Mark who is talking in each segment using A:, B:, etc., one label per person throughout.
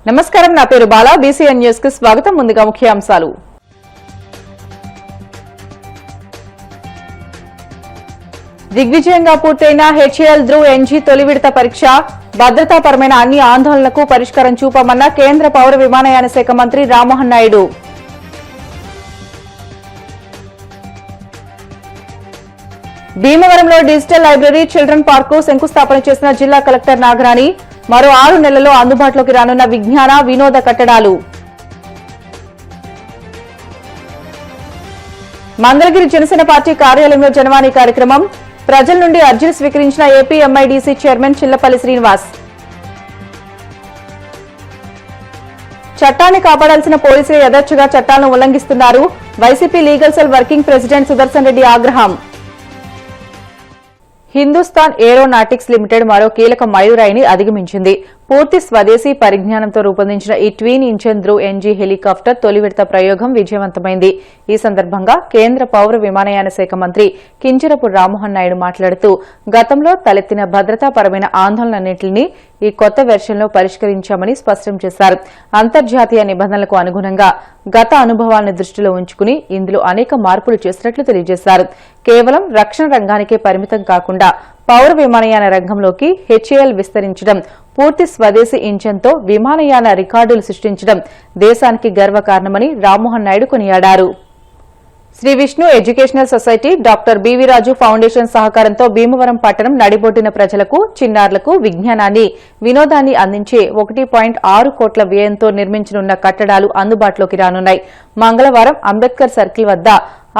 A: నమస్కారం, నా పేరు బాలా. బీసీఎన్ న్యూస్ కి స్వాగతం. ముందుగా ముఖ్యాంశాలు. దిగ్విజయంగా పూర్తయిన హెచ్ఏఎల్ ధ్రువ్ ఎన్జీ తొలి విడత పరీక్ష. భద్రతాపరమైన అన్ని ఆందోళనలకు పరిష్కారం చూపమన్న కేంద్ర పౌర విమానయాన శాఖ మంత్రి రామ్మోహన్ నాయుడు. భీమవరంలో డిజిటల్ లైబ్రరీ, చిల్డ్రన్ పార్కు శంకుస్థాపన చేసిన జిల్లా కలెక్టర్ నాగరాణి. మరో 6 నెలల్లో అందుబాటులోకి రానున్న విజ్ఞాన వినోద కట్టడాలు. మంగళగిరి జనసేన పార్టీ కార్యాలయంలో జనవాణి కార్యక్రమం. ప్రజల నుండి అర్జీలు స్వీకరించిన AP MIDC chairman Chillapalli Srinivas. చట్టాన్ని కాపాడాల్సిన పోలీసులు యథేచ్ఛగా చట్టాలను ఉల్లంఘిస్తున్నారు. YCP legal cell working president Sudarshan Reddy ఆగ్రహం. హిందుస్థాన్ ఏరోనాటిక్స్ లిమిటెడ్ మరో కీలక మైలురాయిని అధిగమించింది. పూర్తి స్వదేశీ పరిజ్ఞానంతో రూపొందించిన ఈ twin engine Dhruv NG helicopter తొలి విడత ప్రయోగం విజయవంతమైంది. ఈ సందర్భంగా కేంద్ర పౌర విమానయాన శాఖ మంత్రి కింజరపు రామ్మోహన్ నాయుడు మాట్లాడుతూ, గతంలో తలెత్తిన భద్రతాపరమైన ఆందోళనలన్నింటినీ ఈ కొత్త వెర్షన్లో పరిష్కరించామని స్పష్టం చేశారు. అంతర్జాతీయ నిబంధనలకు అనుగుణంగా గత అనుభవాలను దృష్టిలో ఉంచుకుని ఇందులో అనేక మార్పులు చేసినట్లు తెలియజేశారు. కేవలం రక్షణ రంగానికే పరిమితం కాకుండా పౌర విమానయాన రంగంలోకి హెచ్ఏఎల్ విస్తరించడం, పూర్తి స్వదేశీ ఇంజన్తో విమానయాన రికార్డులు సృష్టించడం దేశానికి గర్వకారణమని రామ్మోహన్ నాయుడు కొనియాడారు. Sri Vishnu Educational Society, doctor BV Raju Foundation సహకారంతో భీమవరం పట్టణం నడిబొడ్డిన ప్రజలకు, చిన్నారులకు విజ్ఞానాన్ని, వినోదాన్ని అందించే 1.6 కోట్ల వ్యయంతో నిర్మించనున్న కట్టడాలు అందుబాటులోకి రానున్నాయి. మంగళవారం అంబేద్కర్ సర్కిల్ వద్ద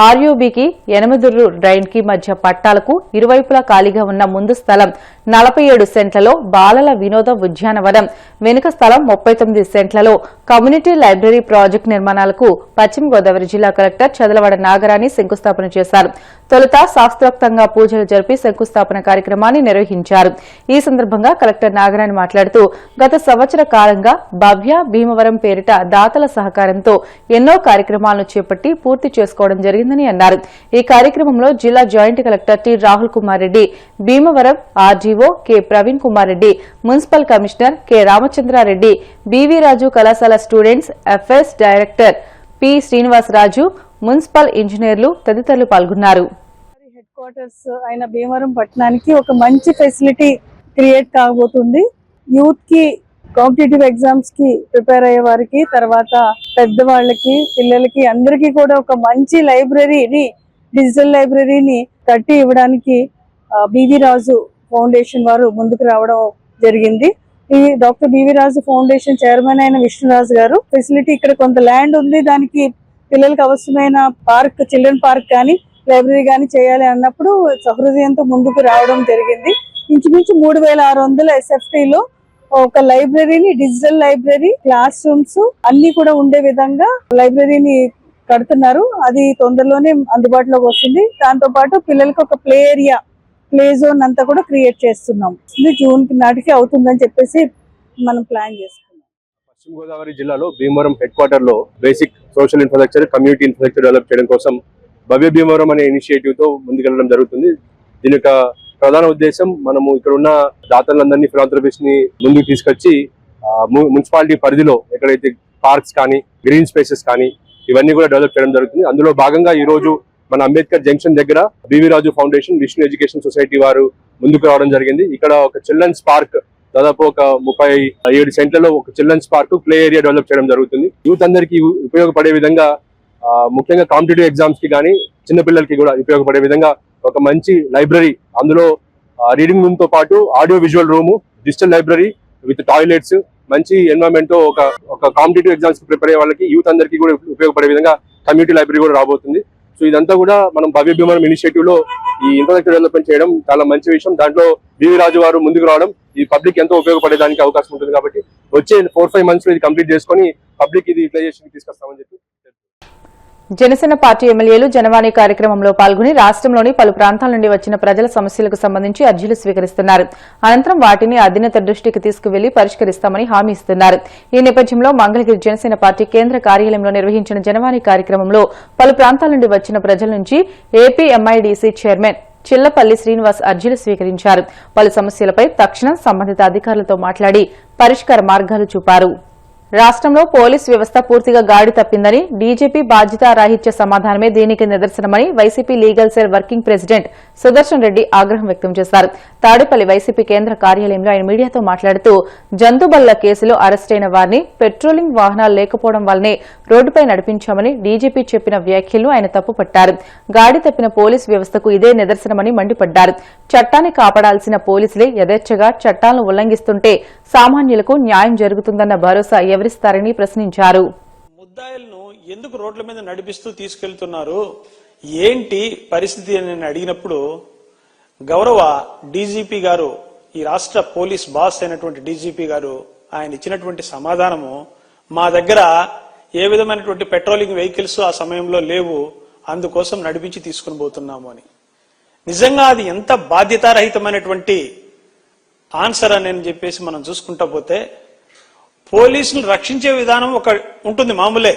A: ఆర్యూబీకి, ఎనమదుర్రు డ్రైన్ కి మధ్య పట్టాలకు ఇరువైపులా ఖాళీగా ఉన్న ముందు స్థలం 47 సెంట్లలో బాలల వినోద ఉద్యానవనం, వెనుక స్థలం 39 సెంట్లలో కమ్యూనిటీ లైబ్రరీ ప్రాజెక్టు నిర్మాణాలకు పశ్చిమ గోదావరి జిల్లా కలెక్టర్ చదలవాడ నాగరాణి శంకుస్థాపన చేశారు. తొలుత శాస్త్రోక్తంగా పూజలు జరిపి శంకుస్థాపన కార్యక్రమాన్ని నిర్వహించారు. ఈ సందర్భంగా కలెక్టర్ నాగరాణి మాట్లాడుతూ, గత సంవత్సర కాలంగా భవ్య భీమవరం పేరిట దాతల సహకారంతో ఎన్నో కార్యక్రమాలను చేపట్టి పూర్తి చేసుకోవడం జరిగిందని అన్నారు. ఈ కార్యక్రమంలో జిల్లా joint collector T Rahul Kumar Reddy, Bhimavaram RDO K Praveen Kumar Reddy, municipal commissioner K Ramachandra Reddy, BV Raju కళాశాల students FS director P Srinivasaraju, municipal ఇంజనీర్లు తదితరులు పాల్గొన్నారు.
B: హెడ్ క్వార్టర్స్ అయిన భీమవరం పట్టణానికి ఒక మంచి ఫెసిలిటీ క్రియేట్ కాబోతుంది. యూత్ కి, కాంపిటేటివ్ ఎగ్జామ్స్ కి ప్రిపేర్ అయ్యే వారికి, తర్వాత పెద్దవాళ్ళకి, పిల్లలకి అందరికీ కూడా ఒక మంచి లైబ్రరీని, డిజిటల్ లైబ్రరీని కట్టి ఇవ్వడానికి బివి రాజు ఫౌండేషన్ వారు ముందుకు రావడం జరిగింది. ఈ doctor BV Raju foundation chairman అయిన విష్ణురాజు గారు ఫెసిలిటీ, ఇక్కడ కొంత ల్యాండ్ ఉంది, దానికి పిల్లలకు అవసరమైన పార్క్, చిల్డ్రన్ పార్క్ కానీ లైబ్రరీ కానీ చేయాలి అన్నప్పుడు సహృదయంతో ముందుకు రావడం జరిగింది. ఇంచుమించు 3600 SFTలో ఒక లైబ్రరీని, డిజిటల్ లైబ్రరీ, క్లాస్ రూమ్స్ అన్ని కూడా ఉండే విధంగా లైబ్రరీని కడుతున్నారు. అది తొందరలోనే అందుబాటులోకి వస్తుంది. దాంతో పాటు పిల్లలకు ఒక ప్లే ఏరియా, ప్లే జోన్ అంతా కూడా క్రియేట్ చేస్తున్నాం. జూన్ నాటికి అవుతుందని చెప్పేసి మనం ప్లాన్ చేసుకున్నాం.
C: పశ్చిమ గోదావరి జిల్లాలో భీమవరం హెడ్ క్వార్టర్ లో basic social infrastructure, community infrastructure develop చేయడం కోసం భవ్య భీమవరం అనే ఇనిషియేటివ్ తో ముందుకెళ్లడం జరుగుతుంది. దీని యొక్క ప్రధాన ఉద్దేశం, మనము ఇక్కడ ఉన్న దాతలందరినీ, ఫిలాంథ్రపిస్ట్ ని ముందుకు తీసుకొచ్చి మున్సిపాలిటీ పరిధిలో ఎక్కడైతే పార్క్స్ కానీ, గ్రీన్ స్పేసెస్ కానీ ఇవన్నీ కూడా డెవలప్ చేయడం జరుగుతుంది. అందులో భాగంగా ఈ రోజు మన అంబేద్కర్ జంక్షన్ దగ్గర BV Raju foundation, Vishnu education society వారు ముందుకు రావడం జరిగింది. ఇక్కడ ఒక చిల్డ్రన్స్ పార్క్, దాదాపు ఒక 37 సెంట్లలో ఒక children's park, play area develop చేయడం జరుగుతుంది. యూత్ అందరికీ ఉపయోగపడే విధంగా, ముఖ్యంగా కాంపిటేటివ్ ఎగ్జామ్స్ కి కానీ చిన్నపిల్లలకి కూడా ఉపయోగపడే విధంగా ఒక మంచి లైబ్రరీ, అందులో రీడింగ్ రూమ్ తో పాటు audio visual room, digital library with toilets, మంచి ఎన్వైరన్మెంట్ తో ఒక కాంపిటేటివ్ ఎగ్జామ్స్ కి ప్రిపేర్ అయ్యే వాళ్ళకి, యూత్ అందరికీ కూడా ఉపయోగపడే విధంగా కమ్యూనిటీ లైబ్రరీ కూడా రాబోతుంది. సో ఇదంతా కూడా మనం భవ్య భీమవరం ఇనిషియేటివ్ లో ఈ ఇన్ఫ్రాస్ట్రక్చర్ డెవలప్మెంట్ చేయడం చాలా మంచి విషయం. దాంట్లో బివి రాజు వారు ముందుకు రావడం ఈ పబ్లిక్ ఎంతో ఉపయోగపడేదానికి అవకాశం ఉంటుంది. కాబట్టి వచ్చే 4-5 months లో ఇది కంప్లీట్ చేసుకుని పబ్లిక్ ఇది యూటిలైజేషన్ తీసుకొస్తామని చెప్పి.
A: జనసేన పార్టీ ఎమ్మెల్యేలు జనవాణి కార్యక్రమంలో పాల్గొని రాష్ట్రంలోని పలు ప్రాంతాల నుండి వచ్చిన ప్రజల సమస్యలకు సంబంధించి అర్జీలు స్వీకరిస్తున్నారు. అనంతరం వాటిని అధినేత దృష్టికి తీసుకువెళ్లి పరిష్కరిస్తామని హామీ ఇస్తున్నారు. ఈ నేపథ్యంలో మంగళగిరి జనసేన పార్టీ కేంద్ర కార్యాలయంలో నిర్వహించిన జనవాణి కార్యక్రమంలో పలు ప్రాంతాల నుండి వచ్చిన ప్రజల నుంచి AP MIDC chairman Chillapalli Srinivas అర్జీలు స్వీకరించారు. పలు సమస్యలపై తక్షణం సంబంధిత అధికారులతో మాట్లాడి పరిష్కార మార్గాలు చూపారు. రాష్ట్రంలో పోలీస్ వ్యవస్థ పూర్తిగా గాడి తప్పిందని డీజీపీ బాధ్యతారాహిత్య సమాధానమే దీనికి నిదర్శనమని YCP legal cell working president Sudarshan Reddy ఆగ్రహం వ్యక్తం చేశారు. తాడేపల్లి వైసీపీ కేంద్ర కార్యాలయంలో ఆయన మీడియాతో మాట్లాడుతూ జంతుబల్ల కేసులో అరెస్టైన వారిని పెట్రోలింగ్ వాహనాలు లేకపోవడం వల్లనే రోడ్డుపై నడిపించామని డీజీపీ చెప్పిన వ్యాఖ్యలను ఆయన తప్పుపట్టారు. గాడి తప్పిన పోలీస్ వ్యవస్థకు ఇదే నిదర్శనమని మండిపడ్డారు. చట్టాన్ని కాపాడాల్సిన పోలీసులే యథేచ్ఛగా చట్టాలను ఉల్లంఘిస్తుంటే సామాన్యులకు న్యాయం జరుగుతుందన్న భరోసా ఎవరిస్తారని ప్రశ్నించారు.
D: ముద్దాయిలను ఎందుకు రోడ్ల మీద నడిపిస్తూ తీసుకెళ్తున్నారు, ఏంటి పరిస్థితి అని నేను అడిగినప్పుడు గౌరవ డీజీపీ గారు, ఈ రాష్ట్ర పోలీస్ బాస్ అయినటువంటి డీజీపీ గారు ఆయన ఇచ్చినటువంటి సమాధానము, మా దగ్గర ఏ విధమైనటువంటి పెట్రోలింగ్ వెహికల్స్ ఆ సమయంలో లేవు, అందుకోసం నడిపించి తీసుకుని పోతున్నాము అని. నిజంగా అది ఎంత బాధ్యతారహితమైనటువంటి ఆన్సర్ అని చెప్పేసి మనం చూసుకుంటా పోతే, పోలీసులు రక్షించే విధానం ఒక ఉంటుంది మామూలే.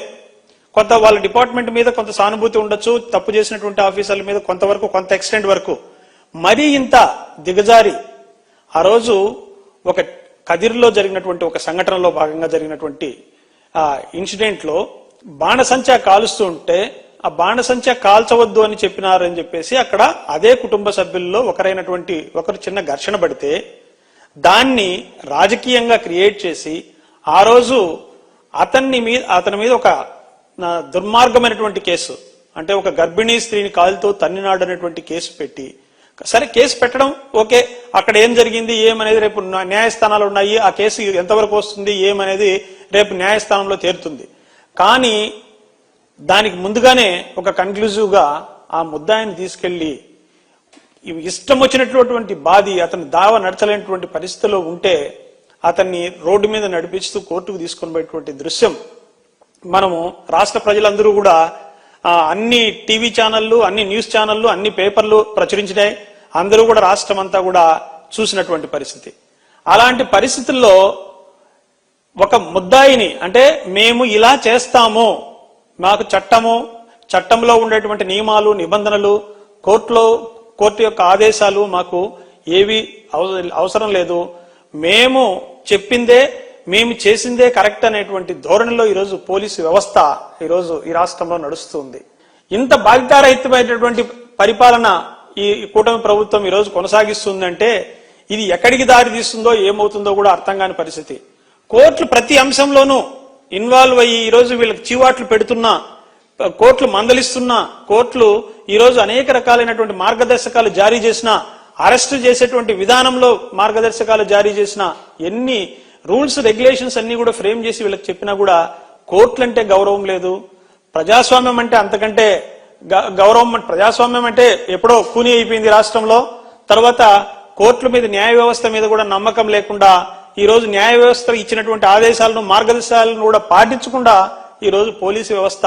D: కొంత వాళ్ళ డిపార్ట్మెంట్ మీద కొంత సానుభూతి ఉండొచ్చు, తప్పు చేసినటువంటి ఆఫీసర్ల మీద కొంతవరకు, కొంత ఎక్స్టెంట్ వరకు. మరీ ఇంత దిగజారి ఆ రోజు ఒక కదిర్లో జరిగినటువంటి ఒక సంఘటనలో భాగంగా జరిగినటువంటి ఆ ఇన్సిడెంట్ లో బాణసంచా కాలుస్తూ ఉంటే ఆ బాణసంచా కాల్చవద్దు అని చెప్పినారని చెప్పేసి అక్కడ అదే కుటుంబ సభ్యుల్లో ఒకరు చిన్న ఘర్షణ పడితే దాన్ని రాజకీయంగా క్రియేట్ చేసి ఆ రోజు అతని మీద ఒక దుర్మార్గమైనటువంటి కేసు, అంటే ఒక గర్భిణీ స్త్రీని కాలుతో తన్నినాడు అనేటువంటి కేసు పెట్టి, సరే కేసు పెట్టడం ఓకే, అక్కడ ఏం జరిగింది ఏమనేది రేపు న్యాయస్థానాలు ఉన్నాయి, ఆ కేసు ఎంతవరకు వస్తుంది ఏమనేది రేపు న్యాయస్థానంలో తేరుతుంది. కానీ దానికి ముందుగానే ఒక కన్క్లూజివ్ గా ఆ ముద్దాయిని తీసుకెళ్లి ఇష్టం వచ్చినటువంటి బాధి అతని దావ నడచలేనటువంటి పరిస్థితిలో ఉంటే అతన్ని రోడ్డు మీద నడిపిస్తూ కోర్టుకు తీసుకొని పోయేటువంటి దృశ్యం మనము రాష్ట్ర ప్రజలందరూ కూడా అన్ని టీవీ ఛానళ్లు, అన్ని న్యూస్ ఛానళ్లు, అన్ని పేపర్లు ప్రచురించినాయి. అందరూ కూడా రాష్ట్రం అంతా కూడా చూసినటువంటి పరిస్థితి. అలాంటి పరిస్థితుల్లో ఒక ముద్దాయిని, అంటే మేము ఇలా చేస్తాము, మాకు చట్టంలో ఉండేటువంటి నియమాలు, నిబంధనలు, కోర్టు యొక్క ఆదేశాలు మాకు ఏవి అవసరం లేదు, మేము చెప్పిందే, మేము చేసిందే కరెక్ట్ అనేటువంటి ధోరణిలో ఈరోజు పోలీసు వ్యవస్థ ఈరోజు ఈ రాష్ట్రంలో నడుస్తుంది. ఇంత బాధ్యతారహితమైనటువంటి పరిపాలన ఈ కూటమి ప్రభుత్వం ఈరోజు కొనసాగిస్తుందంటే ఇది ఎక్కడికి దారి తీస్తుందో ఏమవుతుందో కూడా అర్థం కాని పరిస్థితి. కోర్టులు ప్రతి అంశంలోనూ ఇన్వాల్వ్ అయ్యి ఈరోజు వీళ్ళకి చీవాట్లు పెడుతున్నా, కోర్టులు మందలిస్తున్నా, కోర్టులు ఈరోజు అనేక రకాలైనటువంటి మార్గదర్శకాలు జారీ చేసిన, అరెస్టు చేసేటువంటి విధానంలో మార్గదర్శకాలు జారీ చేసిన, ఎన్ని రూల్స్ రెగ్యులేషన్స్ అన్ని కూడా ఫ్రేమ్ చేసి వీళ్ళకి చెప్పినా కూడా కోర్టులంటే గౌరవం లేదు. ప్రజాస్వామ్యం అంటే అంతకంటే గౌరవం, ప్రజాస్వామ్యం అంటే ఎప్పుడో కూని అయిపోయింది రాష్ట్రంలో. తర్వాత కోర్టుల మీద, న్యాయ వ్యవస్థ మీద కూడా నమ్మకం లేకుండా ఈ రోజు న్యాయ వ్యవస్థ ఇచ్చినటువంటి ఆదేశాలను, మార్గదర్శకాలను కూడా పాటించకుండా ఈ రోజు పోలీసు వ్యవస్థ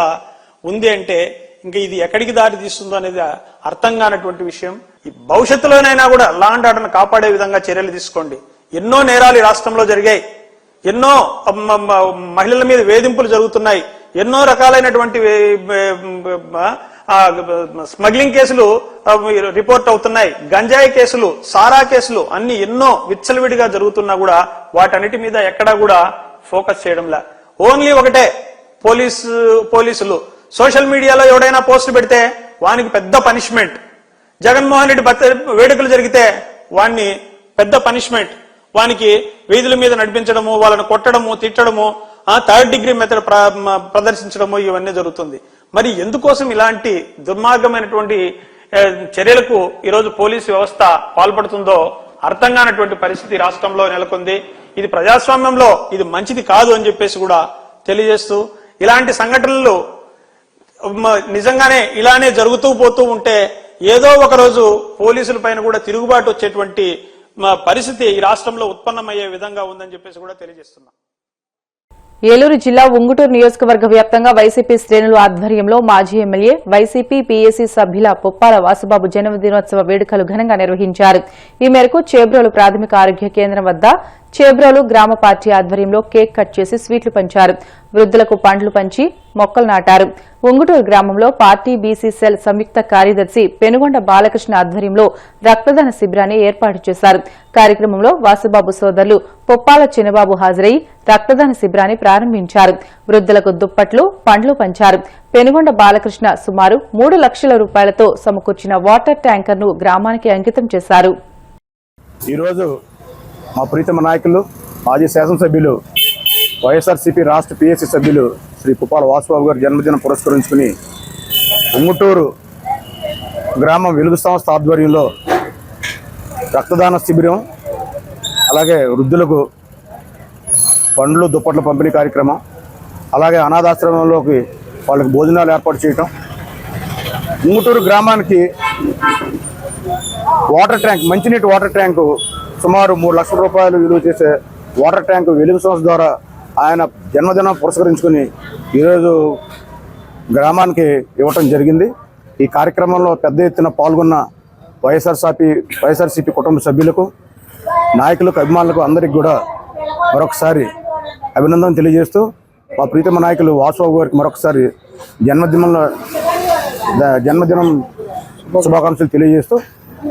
D: ఉంది అంటే ఇంకా ఇది ఎక్కడికి దారి తీస్తుందో అనేది అర్థం కానటువంటి విషయం. ఈ భవిష్యత్తులోనైనా కూడా లా అండ్ ఆర్డర్ను కాపాడే విధంగా చర్యలు తీసుకోండి. ఎన్నో నేరాలు ఈ రాష్ట్రంలో జరిగాయి, ఎన్నో మహిళల మీద వేధింపులు జరుగుతున్నాయి, ఎన్నో రకాలైనటువంటి స్మగ్లింగ్ కేసులు రిపోర్ట్ అవుతున్నాయి, గంజాయి కేసులు, సారా కేసులు అన్ని ఎన్నో విచ్చలవిడిగా జరుగుతున్నా కూడా వాటన్నిటి మీద ఎక్కడా కూడా ఫోకస్ చేయడంలా. ఓన్లీ ఒకటే, పోలీసులు సోషల్ మీడియాలో ఎవడైనా పోస్టులు పెడితే వానికి పెద్ద పనిష్మెంట్, జగన్మోహన్ రెడ్డి వేడుకలు జరిగితే వాడిని పెద్ద పనిష్మెంట్, వానికి వీధుల మీద నడిపించడము, వాళ్ళని కొట్టడము, తిట్టడము, 3rd డిగ్రీ మెథడ్ ప్రదర్శించడము ఇవన్నీ జరుగుతుంది. మరి ఎందుకోసం ఇలాంటి దుర్మార్గమైనటువంటి చర్యలకు ఈరోజు పోలీసు వ్యవస్థ పాల్పడుతుందో అర్థం కానటువంటి పరిస్థితి రాష్ట్రంలో నెలకొంది. ఇది ప్రజాస్వామ్యంలో ఇది మంచిది కాదు అని చెప్పేసి కూడా తెలియజేస్తూ, ఇలాంటి సంఘటనలు నిజంగానే ఇలానే జరుగుతూ పోతూ ఉంటే ఏదో ఒక రోజు పోలీసుల పైన కూడా తిరుగుబాటు వచ్చేటువంటి పరిస్థితి ఈ రాష్ట్రంలో ఉత్పన్నమయ్యే విధంగా ఉందని చెప్పేసి కూడా తెలియజేస్తున్నా.
A: ఏలూరు జిల్లా ఉంగుటూరు నియోజకవర్గ వ్యాప్తంగా వైసీపీ శ్రేణుల ఆధ్వర్యంలో మాజీ ఎమ్మెల్యే, వైసీపీ పీఏసీ సభ్యుల పుప్పాల వాసుబాబు జన్మదినోత్సవ వేడుకలు ఘనంగా నిర్వహించారు. ఈ మేరకు చేబ్రోలు ప్రాథమిక ఆరోగ్య కేంద్రం వద్ద చేబ్రోలు గ్రామ పార్టీ ఆధ్వర్యంలో కేక్ కట్ చేసి స్వీట్లు పంచారు. వృద్ధులకు పండ్లు పంచి మొక్కలు నాటారు. ఉంగుటూరు గ్రామంలో పార్టీ బీసీ సెల్ సంయుక్త కార్యదర్శి పెనుగొండ బాలకృష్ణ ఆధ్వర్యంలో రక్తదాన శిబిరాన్ని ఏర్పాటు చేశారు. కార్యక్రమంలో వాసుబాబు సోదరులు పొప్పాల చిన్నబాబు హాజరై రక్తదాన శిబిరాన్ని ప్రారంభించారు. వృద్ధులకు దుప్పట్లు పండ్లు పంచారు. పెనుగొండ బాలకృష్ణ సుమారు 3 లక్షల రూపాయలతో సమకూర్చిన వాటర్ ట్యాంకర్ను గ్రామానికి అంకితం చేశారు.
E: ఈరోజు మా ప్రీతమ నాయకులు మాజీ శాసనసభ్యులు వైఎస్ఆర్సీపీ రాష్ట్ర పిఎస్సి సభ్యులు శ్రీ పుప్పాల వాసుబాబు గారి జన్మదినం పురస్కరించుకుని ఉంగుటూరు గ్రామం వెలుగు సంస్థ ఆధ్వర్యంలో రక్తదాన శిబిరం, అలాగే వృద్ధులకు పండ్లు దుప్పట్ల పంపిణీ కార్యక్రమం, అలాగే అనాథాశ్రమంలోకి వాళ్ళకి భోజనాలు ఏర్పాటు చేయటం, ఉంగుటూరు గ్రామానికి వాటర్ ట్యాంక్, మంచినీటి వాటర్ ట్యాంకు సుమారు 3 లక్షల రూపాయలు విలువ చేసే వాటర్ ట్యాంకు వెలుగు సంస్థ ద్వారా ఆయన జన్మదినం పురస్కరించుకుని ఈరోజు గ్రామానికి ఇవ్వటం జరిగింది. ఈ కార్యక్రమంలో పెద్ద ఎత్తున పాల్గొన్న వైఎస్ఆర్సీపీ కుటుంబ సభ్యులకు, నాయకులకు, అభిమానులకు అందరికీ కూడా మరొకసారి అభినందన తెలియజేస్తూ మా ప్రీతమ నాయకులు వాసుబాబు గారికి మరొకసారి జన్మదినం శుభాకాంక్షలు తెలియజేస్తూ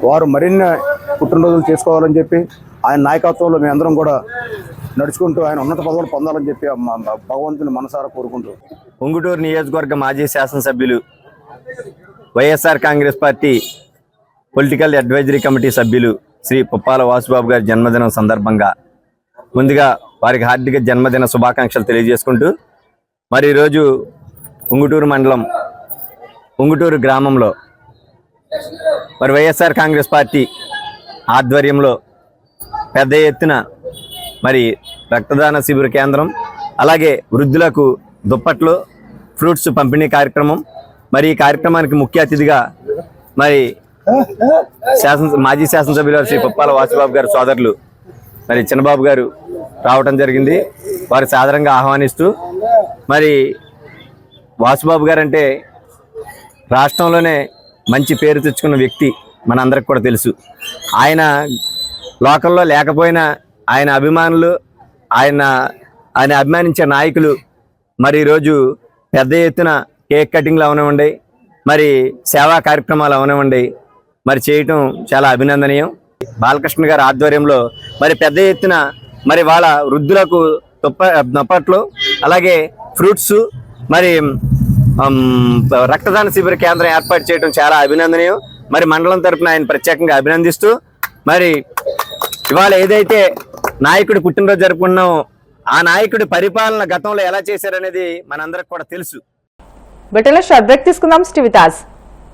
E: వారు మరిన్ని పుట్టినరోజులు చేసుకోవాలని చెప్పి ఆయన నాయకత్వంలో మేమందరం కూడా నడుచుకుంటూ ఆయన ఉన్నత పదవులు పొందాలని చెప్పి భగవంతుని మనసారా కోరుకుంటూ
F: ఉంగుటూరు నియోజకవర్గ మాజీ శాసనసభ్యులు, YSR Congress party political advisory committee సభ్యులు శ్రీ పుప్పాల వాసుబాబు గారి జన్మదినం సందర్భంగా ముందుగా వారికి హార్దిక జన్మదిన శుభాకాంక్షలు తెలియజేసుకుంటూ, మరి ఈరోజు ఉంగుటూరు మండలం ఉంగుటూరు గ్రామంలో మరి వైఎస్ఆర్ కాంగ్రెస్ పార్టీ ఆధ్వర్యంలో పెద్ద ఎత్తున మరి రక్తదాన శిబిర కేంద్రం, అలాగే వృద్ధులకు దుప్పట్లు, ఫ్రూట్స్ పంపిణీ కార్యక్రమం. మరి ఈ కార్యక్రమానికి ముఖ్య అతిథిగా మరి మాజీ శాసనసభ్యులు శ్రీ పుప్పాల వాసుబాబు గారి సోదరులు మరి చిన్నబాబు గారు రావటం జరిగింది. వారి సాదరంగా ఆహ్వానిస్తూ, మరి వాసుబాబు గారు అంటే రాష్ట్రంలోనే మంచి పేరు తెచ్చుకున్న వ్యక్తి మనందరికి కూడా తెలుసు. ఆయన లోకల్లో లేకపోయినా ఆయన అభిమానులు, ఆయన అభిమానించే నాయకులు మరి ఈరోజు పెద్ద ఎత్తున కేక్ కటింగ్లు అవనివ్వండి, మరి సేవా కార్యక్రమాలు అవనివ్వండి, మరి చేయటం చాలా అభినందనీయం. బాలకృష్ణ గారి ఆధ్వర్యంలో మరి పెద్ద ఎత్తున మరి వాళ్ళ వృద్ధులకు దుప్పట్లు, అలాగే ఫ్రూట్స్, మరి రక్తదాన శిబిర కేంద్రం ఏర్పాటు చేయడం చాలా అభినందనీయం. మరి మండలం తరఫున ఆయన ప్రత్యేకంగా అభినందిస్తూ, మరి ఇవాళ ఏదైతే నాయకుడు పుట్టినరోజు జరుపుకున్నామో ఆ నాయకుడి పరిపాలన గతంలో ఎలా చేశారనేది మనందరికి కూడా తెలుసు.
A: బెటర్లో షార్ట్ బ్రేక్ తీసుకుందాం. Stay with us.